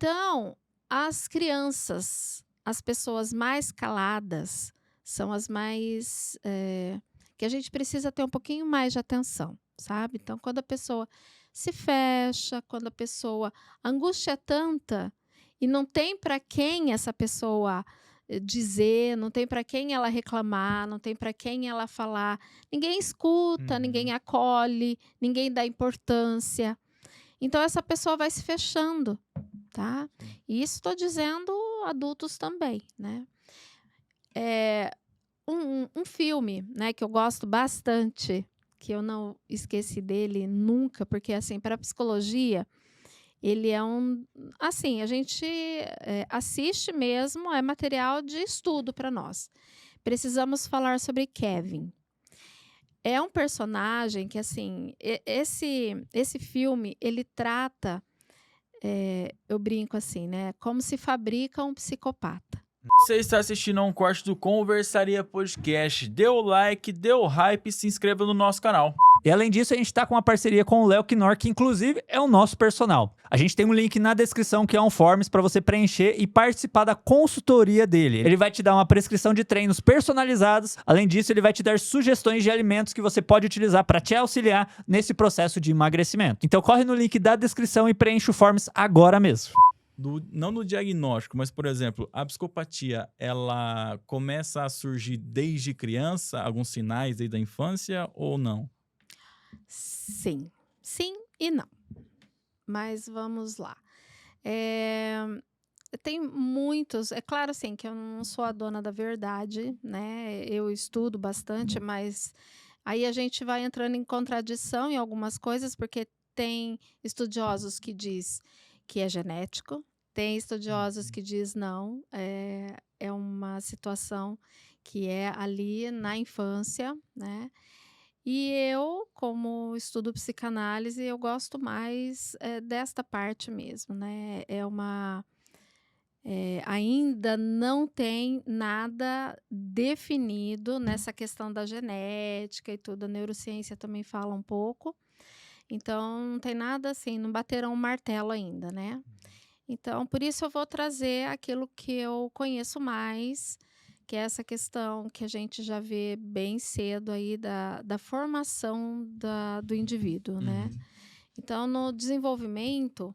Então, as crianças, as pessoas mais caladas, são as mais, que a gente precisa ter um pouquinho mais de atenção, sabe. Então, quando a pessoa se fecha, quando a angústia é tanta e não tem para quem essa pessoa, dizer, não tem para quem ela reclamar, não tem para quem ela falar, ninguém escuta, ninguém Uhum. acolhe, ninguém dá importância. Então essa pessoa vai se fechando, tá. Sim. E isso estou dizendo adultos também, né. Eh, um filme, né, que eu gosto bastante, que eu não esqueci dele nunca, porque, assim, para psicologia, ele é assim, a gente, assiste mesmo, é material de estudo para nós. Precisamos falar sobre Kevin. É um personagem que, assim, esse filme, ele trata, eu brinco assim, né, como se fabrica um psicopata. Você está assistindo a um corte do Conversaria Podcast. Dê o like, dê o hype e se inscreva no nosso canal. E além disso, a gente tá com uma parceria com o Léo Knorr, que inclusive é o nosso personal. A gente tem um link na descrição que é um forms para você preencher e participar da consultoria dele. Ele vai te dar uma prescrição de treinos personalizados. Além disso, ele vai te dar sugestões de alimentos que você pode utilizar para te auxiliar nesse processo de emagrecimento. Então corre no link da descrição e preenche o forms agora mesmo. Não no diagnóstico, mas, por exemplo, a psicopatia, ela começa a surgir desde criança, alguns sinais aí da infância ou não? Sim, sim e não, mas vamos lá. Eh, tem muitos, é claro, assim, que eu não sou a dona da verdade, né, eu estudo bastante, mas aí a gente vai entrando em contradição em algumas coisas, porque tem estudiosos que diz que é genético, tem estudiosos Uhum. que diz não, é uma situação que é ali na infância, né. E eu, como estudo psicanálise, eu gosto mais, desta parte mesmo, né, ainda não tem nada definido nessa questão da genética e tudo, a neurociência também fala um pouco, então não tem nada assim, não bateram o martelo ainda, né. Então por isso eu vou trazer aquilo que eu conheço mais, que é essa questão que a gente já vê bem cedo aí da formação do indivíduo, né. Uhum. Então no desenvolvimento,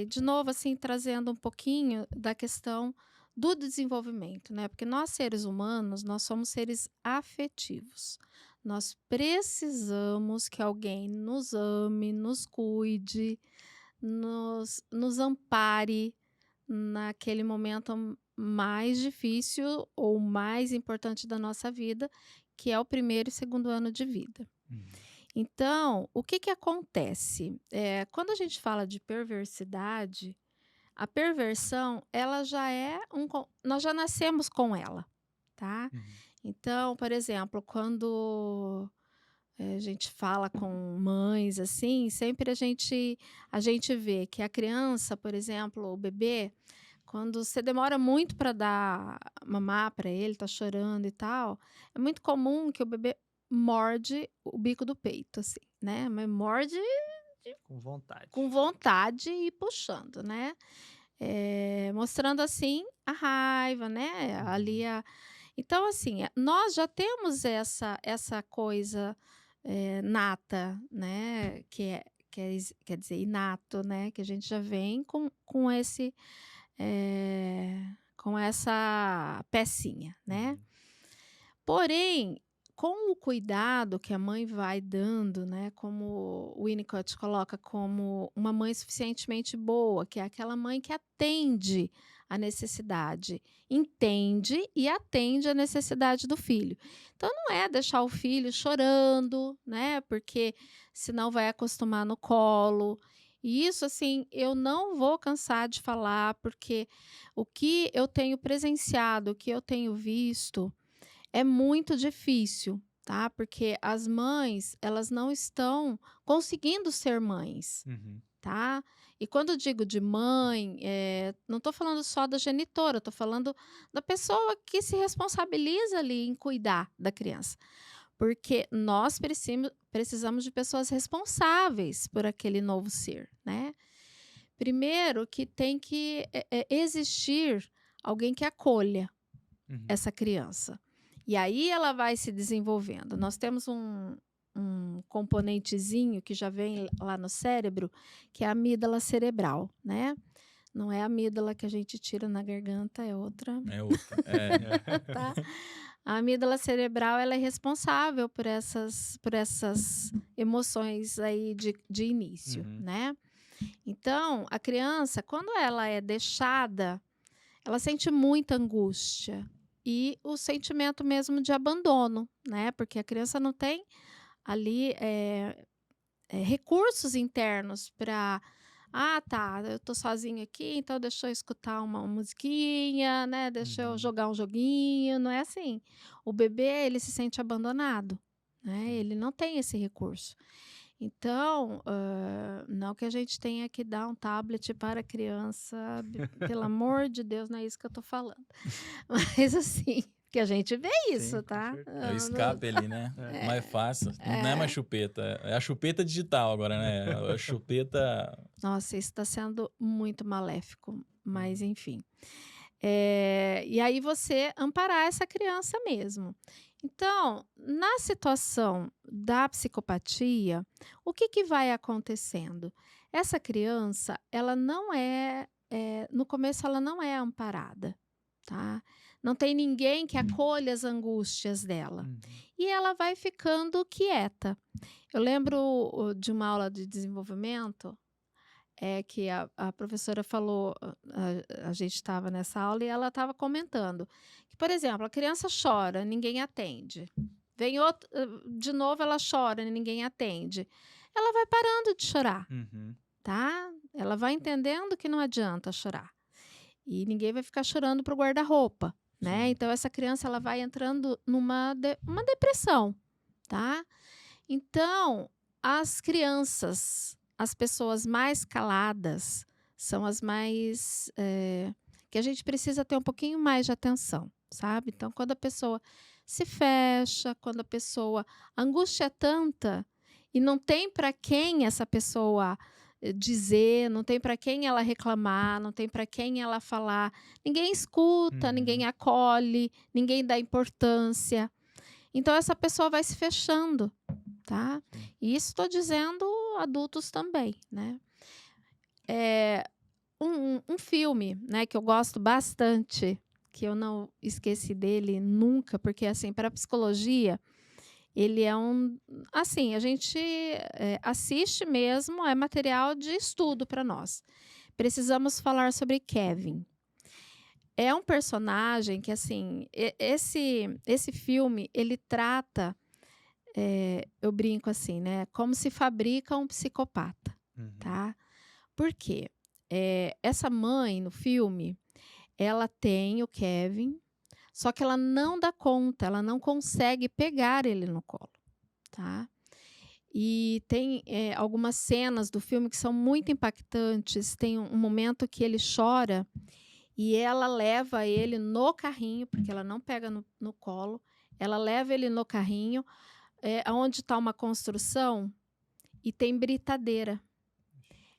de novo, assim, trazendo um pouquinho da questão do desenvolvimento, né, porque nós seres humanos, nós somos seres afetivos. Nós precisamos que alguém nos ame, nos cuide, nos ampare naquele momento mais difícil ou mais importante da nossa vida, que é o primeiro e segundo ano de vida. Uhum. Então, o que que acontece? Quando a gente fala de perversidade, a perversão, ela já é nós já nascemos com ela, tá. Uhum. Então, por exemplo, quando, a gente fala com mães, assim, sempre a gente vê que a criança, por exemplo, o bebê, quando você demora muito para dar mamar para ele, tá chorando e tal, é muito comum que o bebê morde o bico do peito, assim, né, mas morde Com vontade. com vontade e puxando, né, mostrando, assim, a raiva, né, ali Uhum. então, assim, nós já temos essa coisa, nata, né, que quer dizer inato, né, que a gente já vem com esse, com essa pecinha, né. Uhum. Porém, com o cuidado que a mãe vai dando, né, como o Winnicott coloca como uma mãe suficientemente boa, que é aquela mãe que atende a necessidade, entende e atende a necessidade do filho. Então não é deixar o filho chorando, né, porque senão vai acostumar no colo. E isso, assim, eu não vou cansar de falar, porque o que eu tenho presenciado, o que eu tenho visto é muito difícil, tá, porque as mães, elas não estão conseguindo ser mães, Uhum. tá. E quando eu digo de mãe, não estou falando só da genitora, estou falando da pessoa que se responsabiliza ali em cuidar da criança, porque nós precisamos de pessoas responsáveis por aquele novo ser, né. Primeiro que tem que existir alguém que acolha Uhum. essa criança. E aí ela vai se desenvolvendo. Nós temos um componentezinho que já vem lá no cérebro, que é a amígdala cerebral, né? Não é a amígdala que a gente tira na garganta, é outra, É outra. É. tá? A amígdala cerebral, ela é responsável por essas emoções aí de início, Uhum. né? Então, a criança, quando ela é deixada, ela sente muita angústia e o sentimento mesmo de abandono, né? Porque a criança não tem ali recursos internos para tá, eu tô sozinho aqui, então deixa eu escutar uma musiquinha, né? Deixa eu Uhum. jogar um joguinho, não é assim. O bebê, ele se sente abandonado, né? Ele não tem esse recurso. Então, não que a gente tenha que dar um tablet para a criança, pelo amor de Deus, não é isso que eu tô falando. Mas assim, que a gente vê isso, Sim, com tá? certeza. É o escape ali, né? Mais fácil. Não é mais chupeta. É a chupeta digital agora, né? A chupeta. Nossa, isso está sendo muito maléfico, mas enfim. E aí você amparar essa criança mesmo. Então, na situação da psicopatia, o que vai acontecendo? Essa criança, ela não no começo ela não é amparada, tá? Não tem ninguém que acolha as angústias dela. Uhum. E ela vai ficando quieta. Eu lembro de uma aula de desenvolvimento que a professora falou, a gente estava nessa aula e ela estava comentando que, por exemplo, a criança chora, ninguém atende. Vem outro, de novo ela chora, ninguém atende. Ela vai parando de chorar, Uhum. tá? Ela vai entendendo que não adianta chorar. E ninguém vai ficar chorando pro guarda-roupa, né? Sim. Então essa criança ela vai entrando numa uma depressão, tá? Então, as crianças, as pessoas mais caladas, são as mais que a gente precisa ter um pouquinho mais de atenção, sabe? Então, quando a pessoa se fecha, quando a pessoa a angústia é tanta e não tem para quem essa pessoa dizer, não tem para quem ela reclamar, não tem para quem ela falar, ninguém escuta, Uhum. ninguém acolhe, ninguém dá importância. Então essa pessoa vai se fechando, tá? Sim. E isso estou dizendo adultos também, né? Um filme, né, que eu gosto bastante, que eu não esqueci dele nunca, porque assim, para psicologia, ele é assim, a gente assiste mesmo, é material de estudo para nós. Precisamos falar sobre Kevin. É um personagem que, assim, esse filme, ele trata, eu brinco assim, né, como se fabrica um psicopata, Uhum. tá? Por quê? Essa mãe, no filme, ela tem o Kevin, só que ela não dá conta, ela não consegue pegar ele no colo, tá? E tem algumas cenas do filme que são muito impactantes. Tem um momento que ele chora e ela leva ele no carrinho, porque ela não pega no colo, ela leva ele no carrinho, onde está uma construção e tem britadeira.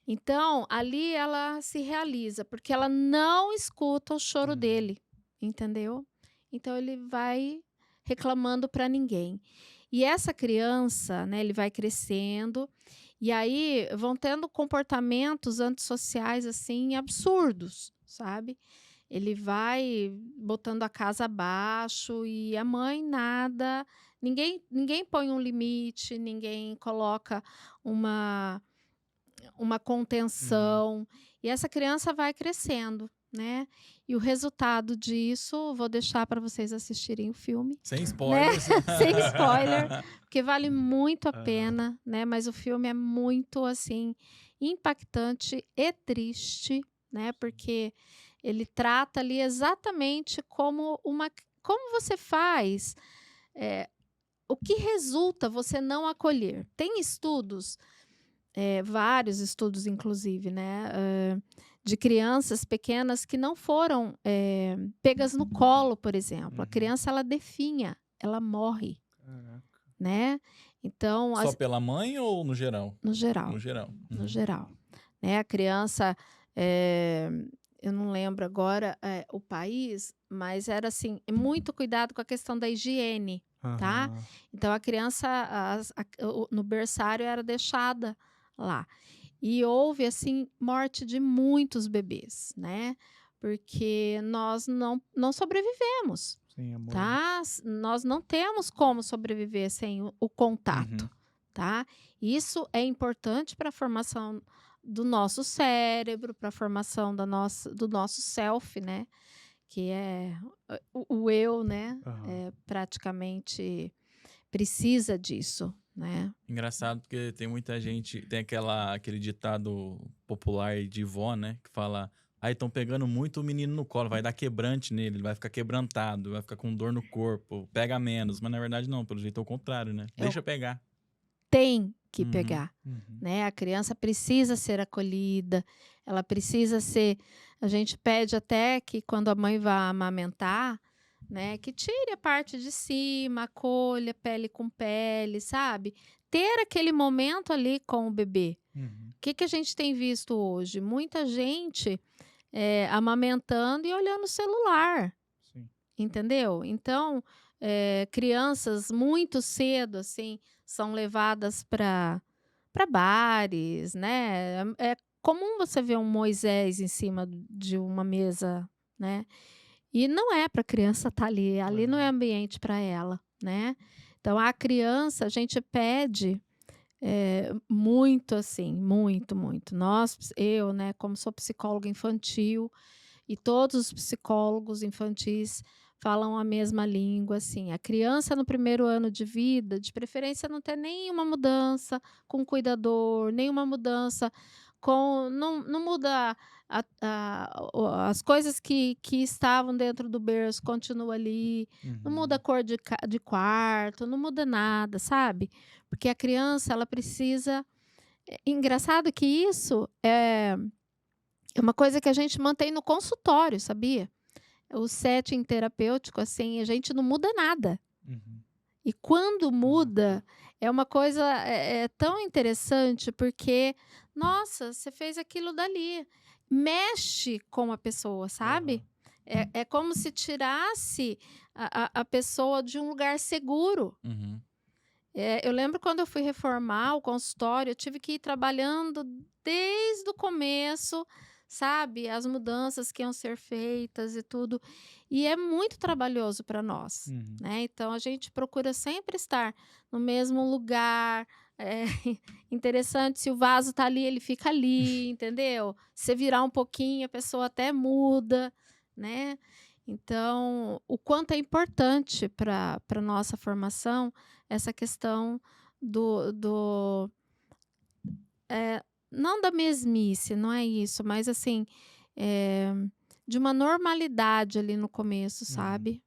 Então, ali ela se realiza, porque ela não escuta o choro dele, entendeu? Então, ele vai reclamando para ninguém. E essa criança, né, ele vai crescendo, e aí vão tendo comportamentos antissociais, assim, absurdos, sabe? Ele vai botando a casa abaixo e a mãe nada, ninguém põe um limite, ninguém coloca uma contenção, e essa criança vai crescendo, né? E o resultado disso, vou deixar para vocês assistirem o filme, Sem né? spoilers. Sem spoiler, porque vale muito a pena, né? Mas o filme é muito, assim, impactante e triste, né? Porque ele trata ali exatamente como você faz, o que resulta você não acolher. Tem estudos, vários estudos, inclusive, né? De crianças pequenas que não foram pegas no colo, por exemplo. A criança, ela definha, ela morre, Caraca. né? Então, Só pela mãe ou no geral? no geral, No geral. no geral, né? A criança, eh, eu não lembro agora, o país, mas era assim, muito cuidado com a questão da higiene, tá? Aham. Então a criança, no berçário era deixada lá. E houve, assim, morte de muitos bebês, né? Porque nós não sobrevivemos, Sim, amor. tá? Nós não temos como sobreviver sem o contato, Uhum. tá? Isso é importante para a formação do nosso cérebro, para a formação do nosso self, né? Que é o eu, né? Aham. Praticamente precisa disso, né? Engraçado porque tem muita gente, tem aquele ditado popular aí de vó, né? Que fala, aí estão pegando muito o menino no colo, vai dar quebrante nele, ele vai ficar quebrantado, vai ficar com dor no corpo, pega menos. Mas na verdade não, pelo jeito é o contrário, né? É o Deixa pegar. tem que Uhum. pegar, Uhum. né? A criança precisa ser acolhida, ela precisa ser. A gente pede até que quando a mãe vá amamentar, né, que tire a parte de cima, acolha pele com pele, sabe? Ter aquele momento ali com o bebê. Uhum. O que que a gente tem visto hoje? Muita gente amamentando e olhando o celular. Sim. Entendeu? Então, crianças muito cedo, assim, são levadas para bares, né. É comum você ver um Moisés em cima de uma mesa, né, e não é para a criança estar ali, ali não é Aham. ambiente para ela, né. Então a criança, a gente pede, muito assim, muito, muito. Eu, né, como sou psicóloga infantil, e todos os psicólogos infantis falam a mesma língua, assim, a criança no primeiro ano de vida, de preferência não ter nenhuma mudança com o cuidador, nenhuma mudança com não muda as coisas que estavam dentro do berço continua ali, não muda a Uhum. cor de quarto, não muda nada, sabe. Porque a criança ela precisa engraçado que isso é uma coisa que a gente mantém no consultório, sabia? O setting terapêutico, assim, a gente não muda nada. Uhum. E quando Ah, muda, é uma coisa tão interessante, porque, nossa, você fez aquilo dali. Mexe com a pessoa, aham. sabe? É como se tirasse a pessoa de um lugar seguro. Uhum. Eu lembro quando eu fui reformar o consultório, eu tive que ir trabalhando desde o começo, sabe, as mudanças que iam ser feitas e tudo. E é muito trabalhoso para nós, Uhum. né? Então a gente procura sempre estar no mesmo lugar. É interessante, se o vaso tá ali, ele fica ali, entendeu? Se você virar um pouquinho, a pessoa até muda, né? Então, o quanto é importante para nossa formação essa questão do não da mesmice, não é isso, mas assim, eh, de uma normalidade ali no começo, Uhum. sabe?